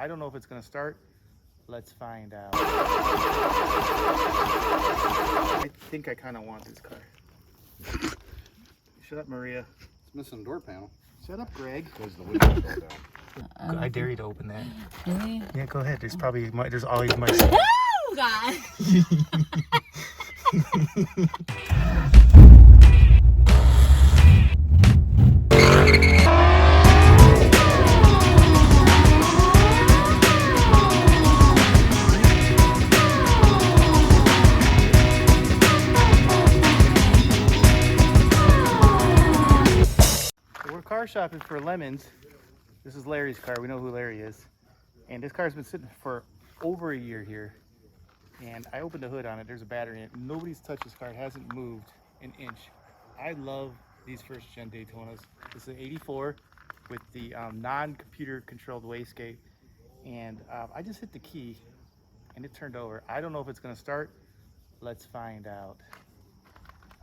I don't know if it's gonna start. Let's find out. I think I kind of want this car. Shut up, Maria. It's missing a door panel. Shut up, Greg. Because the window fell down. I dare you to open that. Really? Yeah, go ahead. There's always mice. Oh God! We're car shopping for Lemons. This is Larry's car. We know who Larry is. And this car's been sitting for over a year here. And I opened the hood on it. There's a battery in it. Nobody's touched this car. It hasn't moved an inch. I love these first gen Daytonas. This is an 84 with the non-computer controlled wastegate. And I just hit the key and it turned over. I don't know if it's gonna start. Let's find out.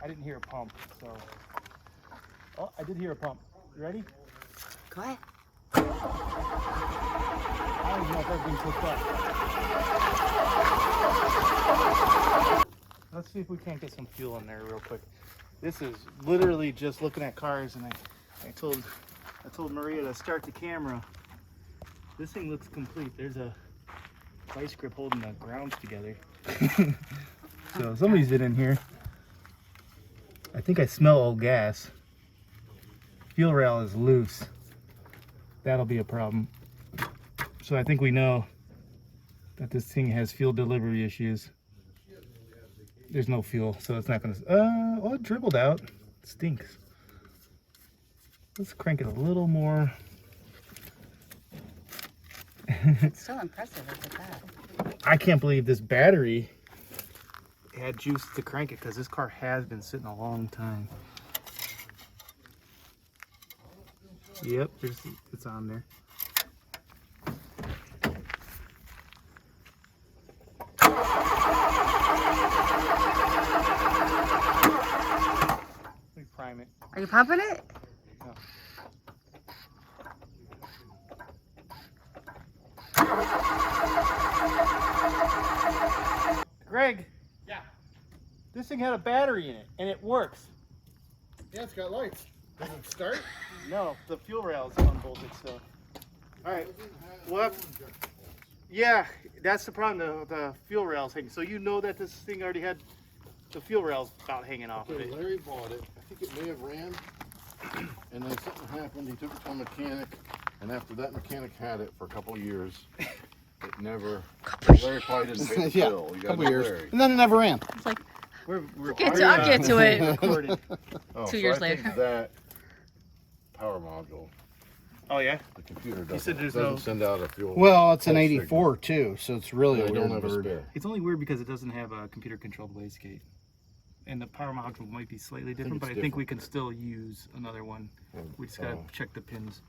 I didn't hear a pump, so. Oh, I did hear a pump. You ready? Go ahead. I don't even know if everything's hooked up. Let's see if we can't get some fuel in there real quick. This is literally just looking at cars, and I told Maria to start the camera. This thing looks complete. There's a vice grip holding the grounds together. So somebody's been in here. I think I smell old gas. Fuel rail is loose. That'll be a problem. So I think we know that this thing has fuel delivery issues. There's no fuel, so it's not gonna, oh, it dribbled out. It stinks. Let's crank it a little more. It's so impressive. Look at that. I can't believe this battery had juice to crank it, because this car has been sitting a long time. Yep, it's on there. Let me prime it. Are you pumping it? No. Greg. Yeah. This thing had a battery in it, and it works. Yeah, it's got lights. Does it start? No, the fuel rail is unbolted still. All right. Well, yeah, that's the problem. The fuel rail's hanging. So you know that this thing already had the fuel rails about hanging off of Okay, it. Larry bought it. I think it may have ran. And then something happened. He took it to a mechanic. And after that mechanic had it for a couple of years, it never. Larry probably didn't pay the Yeah, bill. You couple gotta years. Larry. And then it never ran. It's like We're I'll get to it. recorded. Oh, 2 so years I think later. that power module, Oh yeah. the computer You said doesn't, there's no- send out a fuel. Well, it's an pulse 84 too, so it's really signal. a We don't weird have a bird. spare. It's only weird because it doesn't have a computer controlled wastegate. And the power module might be slightly different, but it's I think we can different. still use another one. We just gotta check the pins.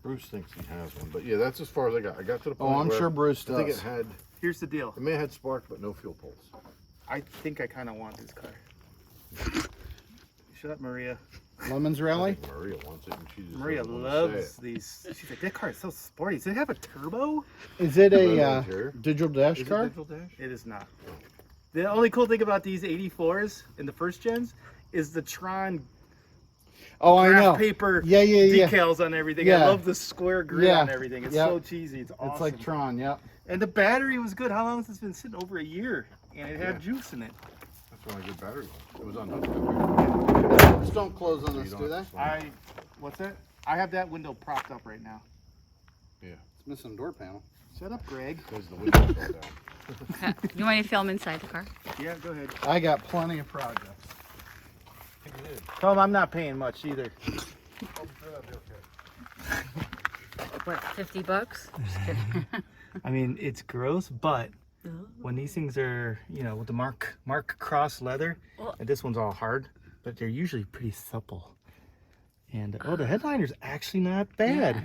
Bruce thinks he has one, but yeah, that's as far as I got. I got to the point Oh, I'm where sure Bruce I think it does. had, Here's the deal. it may have had spark, but no fuel pulse. I think I kind of want this car. Shut up, Maria. Lemons I rally? think Maria wants it, and she just Maria doesn't wanna say loves it. these. She's like, that car is so sporty. Does it have a turbo? Is it Leather a interior. digital dash Is it car? digital dash? It is not. The only cool thing about these 84s in the first gens is the Tron Oh, I graph know. paper Yeah, yeah, yeah. decals on everything. Yeah. I love the square grid Yeah. on everything. It's Yep. so cheesy. It's awesome. It's like Tron, yep. And the battery was good. How long has this been sitting? Over a year. And it had Yeah. juice in it. That's why a good battery was. It was unhooked. Just don't close on this, You do don't they? have to What's that? I have that window propped up right now. Yeah, It's missing a door panel. Shut up, Greg. because the window fell down. You want me to film inside the car? Yeah, go ahead. I got plenty of projects. Tell him I'm not paying much either. What, $50? Just kidding. I mean, it's gross, but when these things are, you know, with the Mark Cross leather, Well- and this one's all hard, but they're usually pretty supple. And oh, the headliner's actually not bad. Yeah.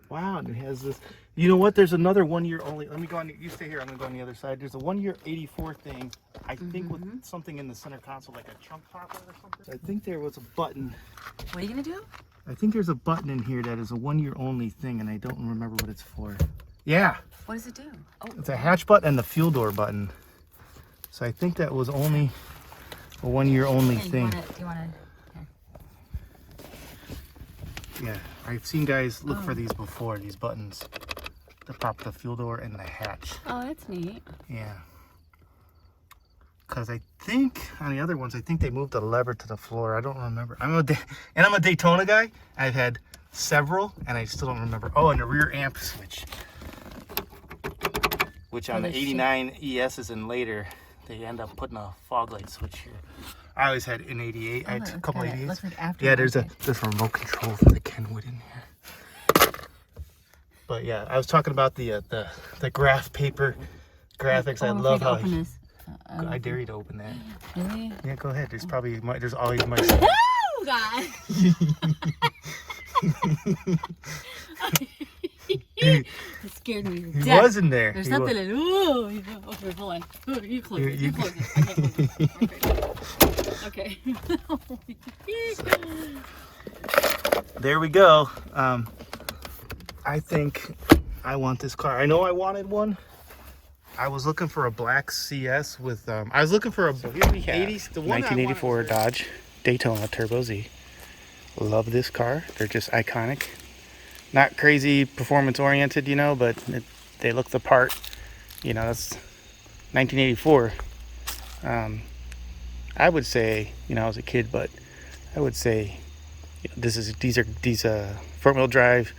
Wow, and it has this. You know what? There's another 1 year only. Let me go on. You stay here. I'm gonna go on the other side. There's a 1 year 84 thing. I think with something in the center console, like a trunk popper or something. I think there was a button. What are you gonna do? I think there's a button in here that is a 1 year only thing, and I don't remember what it's for. Yeah, What does it do? Oh, it's a hatch button and the fuel door button. So I think that was only a 1 year only hey, thing. do you want to? Yeah, I've seen guys look for these before, these buttons. To pop the fuel door and the hatch. Oh, that's neat. Yeah. Because I think on the other ones, I think they moved the lever to the floor. I don't remember. I'm a Daytona guy. I've had several, and I still don't remember. Oh, and the rear amp switch, which on the 89 ESs and later, they end up putting a fog light switch here. I always had an 88. I had a couple 88s. Looks like Yeah, there's a remote control for the Kenwood in here. But yeah, I was talking about the graph paper graphics. I love how open this. I dare you to open that. Really? Yeah, go ahead. There's probably there's always my. Oh God! It scared me to He death. was in there. There's He nothing was. in. Oh, okay, hold on. Oh, you close it. You close it. I can't close it. Okay. There we go. I think I want this car. I know I wanted one. I was looking for a black CS with. I was looking for a 80s. The one 1984 Dodge Daytona Turbo Z. Love this car. They're just iconic. Not crazy performance oriented, you know, but they look the part. You know, that's 1984. I would say, you know, I was a kid, but I would say, you know, these front wheel drive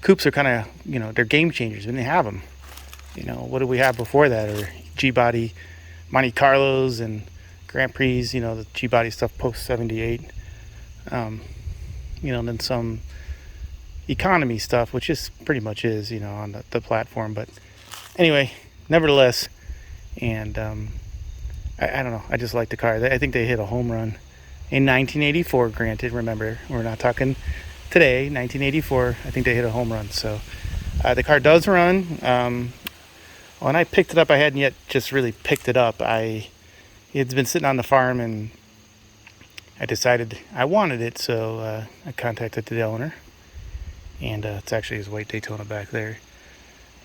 coupes are kind of, you know, they're game changers when they have them. You know, what did we have before that? Or G-body Monte Carlos and Grand Prix, you know, the G-body stuff post 78. You know, and then some economy stuff, which is pretty much is, you know, on the platform. But anyway, nevertheless, and I don't know, I just like the car. I think they hit a home run in 1984. Granted, remember, we're not talking today. 1984, I think they hit a home run. So the car does run. When I picked it up, I hadn't yet just really picked it up. It's been sitting on the farm, and I decided I wanted it, so I contacted the owner, and it's actually his white Daytona back there.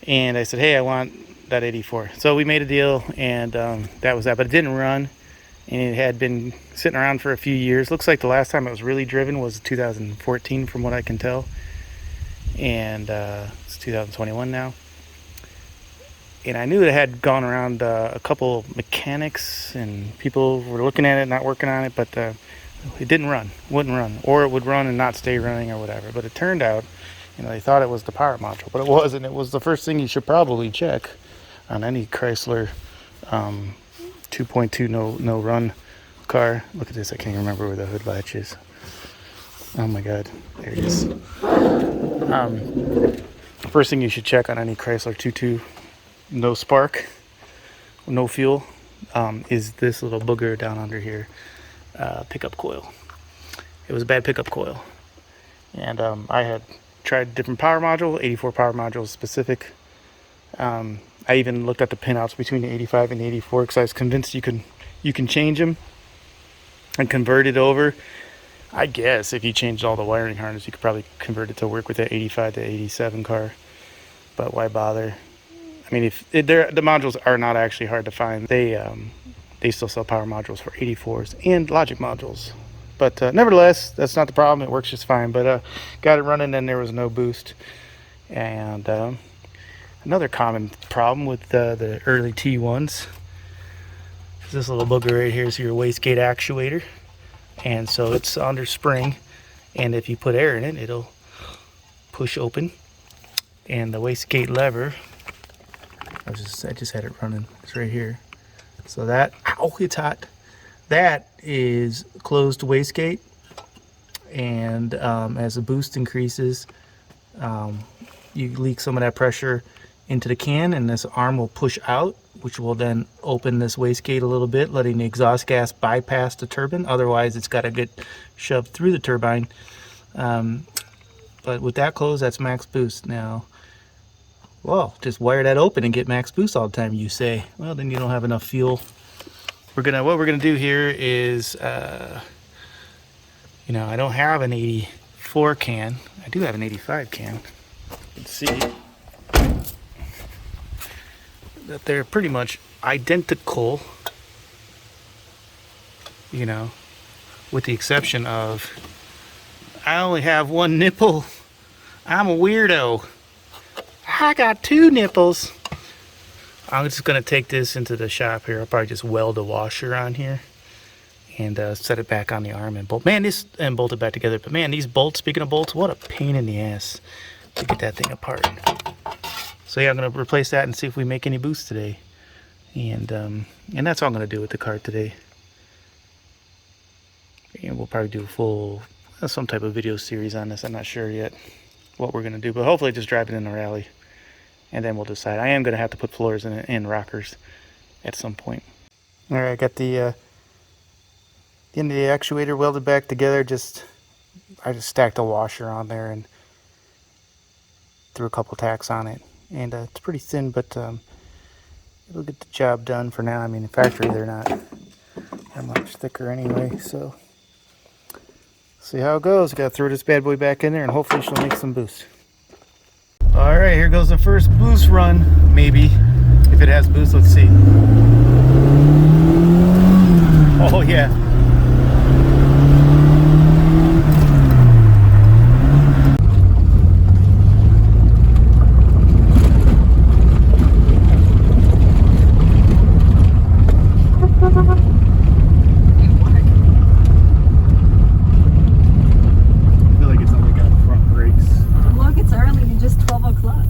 And I said, hey, I want that 84. So we made a deal, and that was that. But it didn't run, and it had been sitting around for a few years. Looks like the last time it was really driven was 2014, from what I can tell. And it's 2021 now. And I knew it had gone around a couple mechanics, and people were looking at it, not working on it, but it didn't run, wouldn't run, or it would run and not stay running or whatever. But it turned out, you know, they thought it was the power module, but it wasn't. It was the first thing you should probably check on any Chrysler 2.2 no run car. Look at this, I can't remember where the hood latch is. Oh my God, there it is. First thing you should check on any Chrysler 2.2 no spark, no fuel, is this little booger down under here, pickup coil. It was a bad pickup coil, and I had tried different power module, 84 power modules specific. I even looked at the pinouts between the 85 and the 84 because I was convinced you can change them and convert it over. I guess if you changed all the wiring harness, you could probably convert it to work with that 85 to 87 car, but why bother? I mean, the modules are not actually hard to find. They still sell power modules for 84s and logic modules. But nevertheless, that's not the problem. It works just fine. But got it running, and there was no boost. And another common problem with the early T1s is this little booger right here is your wastegate actuator. And so it's under spring. And if you put air in it, it'll push open. And the wastegate lever, I just had it running. It's right here. So that, ow, it's hot. That is closed wastegate, and as the boost increases, you leak some of that pressure into the can, and this arm will push out, which will then open this wastegate a little bit, letting the exhaust gas bypass the turbine. Otherwise, it's got to get shoved through the turbine. But with that closed, that's max boost. Now, well, just wire that open and get max boost all the time, you say. Well, then you don't have enough fuel. What we're gonna do here is, you know, I don't have an 84 can. I do have an 85 can. Let's see. that they're pretty much identical, you know, with the exception of I only have one nipple. I'm a weirdo. I got 2 nipples. I'm just gonna take this into the shop here. I'll probably just weld a washer on here and set it back on the arm and bolt. Man, this and bolt it back together. But man, these bolts. Speaking of bolts, what a pain in the ass to get that thing apart. So yeah, I'm gonna replace that and see if we make any boosts today. And that's all I'm gonna do with the car today. And we'll probably do a full some type of video series on this. I'm not sure yet what we're gonna do, but hopefully just drive it in the rally. And then we'll decide. I am going to have to put floors in it and rockers at some point. All right, I got the end of the actuator welded back together. I just stacked a washer on there and threw a couple tacks on it. And it's pretty thin, but it'll get the job done for now. I mean, in factory they're not that much thicker anyway. So see how it goes. Got to throw this bad boy back in there, and hopefully she'll make some boost. All right, here goes the first boost run, maybe. If it has boost, let's see. Oh, yeah. I feel like it's only got front brakes. Look, it's early. It's just 12 o'clock.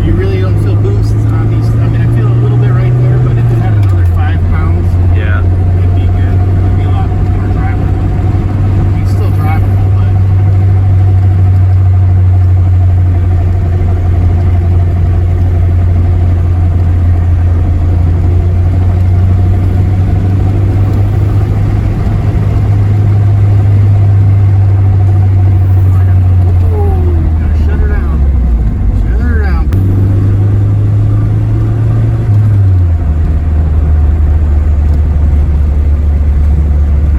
You really don't feel boosts on these. I mean, I feel a little bit right there, but if it had another 5 pounds, Yeah. it'd be good. It'd be a lot more drivable. You can still drivable, but gotta shut her down. Shut her down.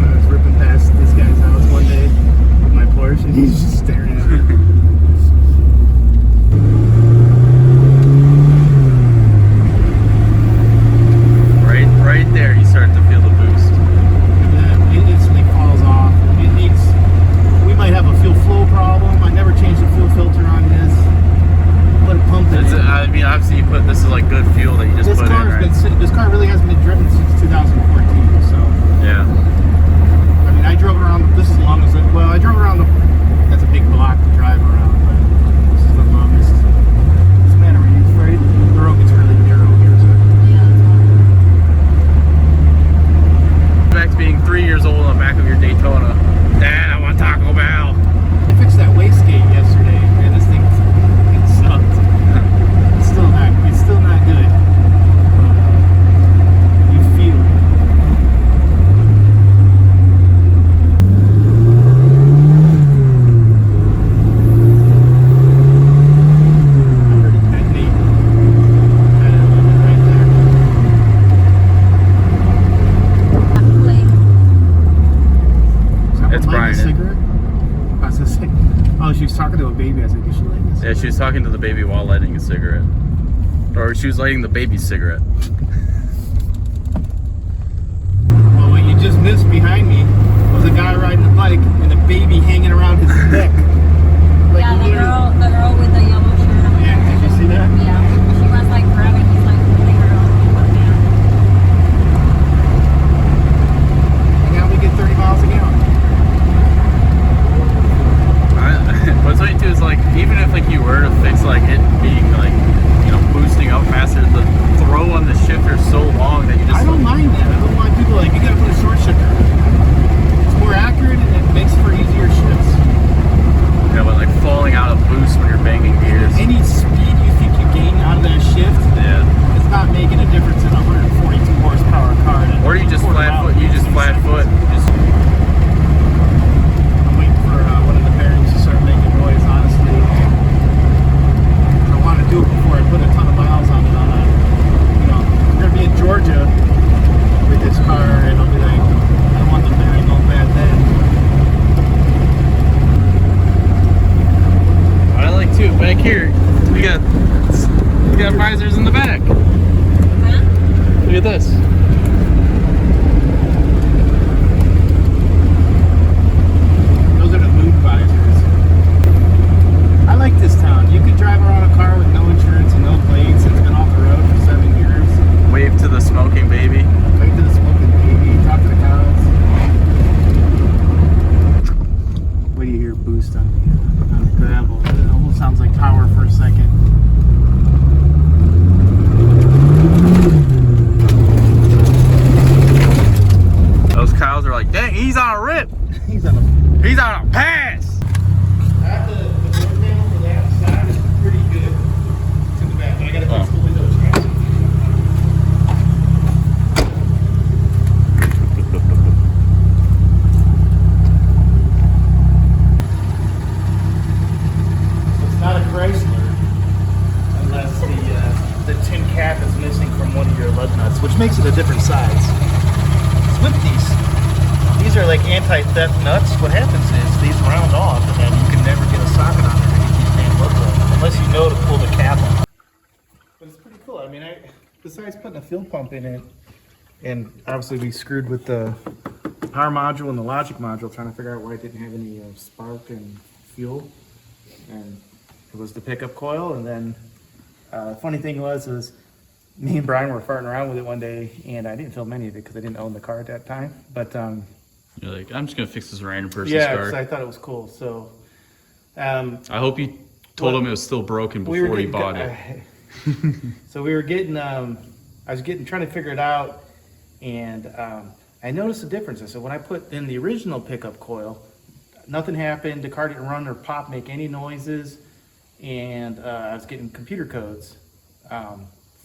I was ripping past this guy's house one day with my Porsche, and he's just staring at it. Right there, you start to feel the boost. It instantly falls off. It needs. We might have a fuel flow problem. I never changed the fuel filter on this. Put a pump in it. I mean, obviously you put this is like good fuel that you just This put in, car right? this car really hasn't been driven since 2014. So Yeah. I mean, I drove around. This is the longest. Well, I drove around. That's a big block to drive around, but this is the longest span of use. Right? The road gets really narrow here. So. Back to being 3 years old on the back of your Daytona. Dad, I want Taco Bell. I fixed that wastegate yesterday, and this thing it sucked. It's still not good. You feel it. I heard it detonate. Had it right there. Is that It's one lighting a Brian. cigarette? I was gonna say, oh, she was talking to a baby. I was like, is she lighting a cigarette? Yeah, she was talking to the baby while lighting a cigarette. Or she was lighting the baby's cigarette. Well, what you just missed behind me was a guy riding a bike and a baby hanging around his neck. Like Yeah, literally. the girl with the yellow shirt on. Yeah, did you see that? Yeah, she was like grabbing his like holding her on. And now we get 30 miles a gallon. What's funny too is like, even if like you were to fix like it being like, you know, boosting up faster, the throw on the shifter is so long that you just. I don't mind that. I don't mind people like, you gotta put a short shifter. It's more accurate and it makes for easier shifts. Yeah, but like falling out of boost when you're banging gears. Any speed you think you gain at this. Those are the mood visors. I like this town. You can drive around a car with no insurance and no plates. It's been off the road for 7 years. Wave to the smoking baby. Wait to the smoking baby. Talk to the cows. What do you hear? Boost on the gravel. It almost sounds like power for a second. Those cows are like, dang, he's on a rip. He's on a pass. the door panel for that side is pretty good. It's in the back, but I gotta fix the window chassis. So it's not a Chrysler unless the tin cap is missing from one of your lug nuts, which makes it a different size. With these are like anti-theft nuts. What happens is these round off and then you can never get a socket on there to get these damn lugs off unless you know to pull the cap off. But it's pretty cool. I mean, besides putting a fuel pump in it, and obviously we screwed with the power module and the logic module trying to figure out why it didn't have any spark and fuel, and it was the pickup coil. And then funny thing was me and Brian were farting around with it one day, and I didn't film any of it because I didn't own the car at that time. But You're like, I'm just gonna fix this random person's yeah, car. 'cause I thought it was cool. So I hope you told him it was still broken before he bought it. So we were getting, I was trying to figure it out, and I noticed a difference. So when I put in the original pickup coil, nothing happened. The car didn't run or pop, make any noises, and I was getting computer codes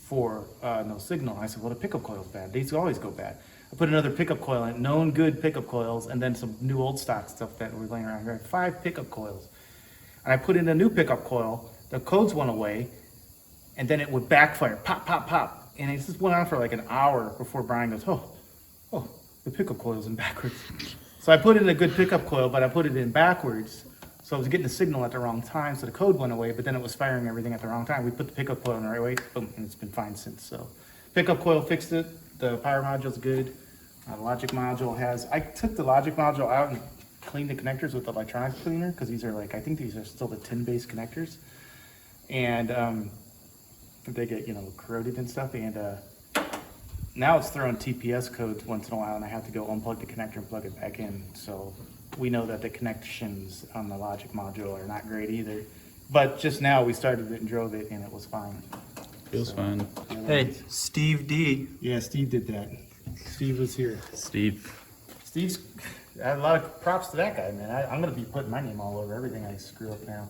for no signal. I said, well, the pickup coil's bad. These always go bad. I put another pickup coil in, known good pickup coils, and then some new old stock stuff that were laying around here. 5 pickup coils. And I put in a new pickup coil, the codes went away, and then it would backfire, pop, pop, pop. And it just went on for like an hour before Brian goes, oh, the pickup coil's in backwards. So I put in a good pickup coil, but I put it in backwards. So I was getting the signal at the wrong time, so the code went away, but then it was firing everything at the wrong time. We put the pickup coil in the right way, boom, and it's been fine since. So pickup coil fixed it, the power module's good. The logic module I took the logic module out and cleaned the connectors with the electronics cleaner, because these are like, I think these are still the tin-based connectors. And they get, corroded and stuff, and now it's throwing TPS codes once in a while, and I have to go unplug the connector and plug it back in. So we know that the connections on the logic module are not great either. But just now we started it and drove it, and it was fine. Feels fine. Hey, Steve D. Yeah, Steve did that. Steve was here. Steve's I have a lot of props to that guy, man. I'm gonna be putting my name all over everything I screw up now.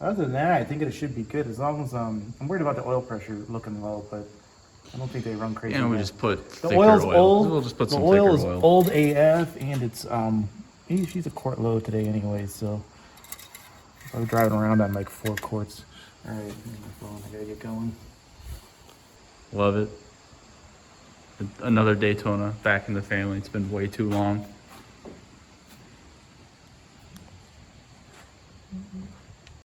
Other than that, I think it should be good, as long as I'm worried about the oil pressure looking low, but I don't think they run crazy. and we yet. just put The thicker oil's oil. old. We'll just put The some oil thicker is oil. old AF, and it's she's a quart low today anyway, so I was driving around on like 4 quarts. All right, my phone, I gotta get going. Love it. Another Daytona back in the family. It's been way too long.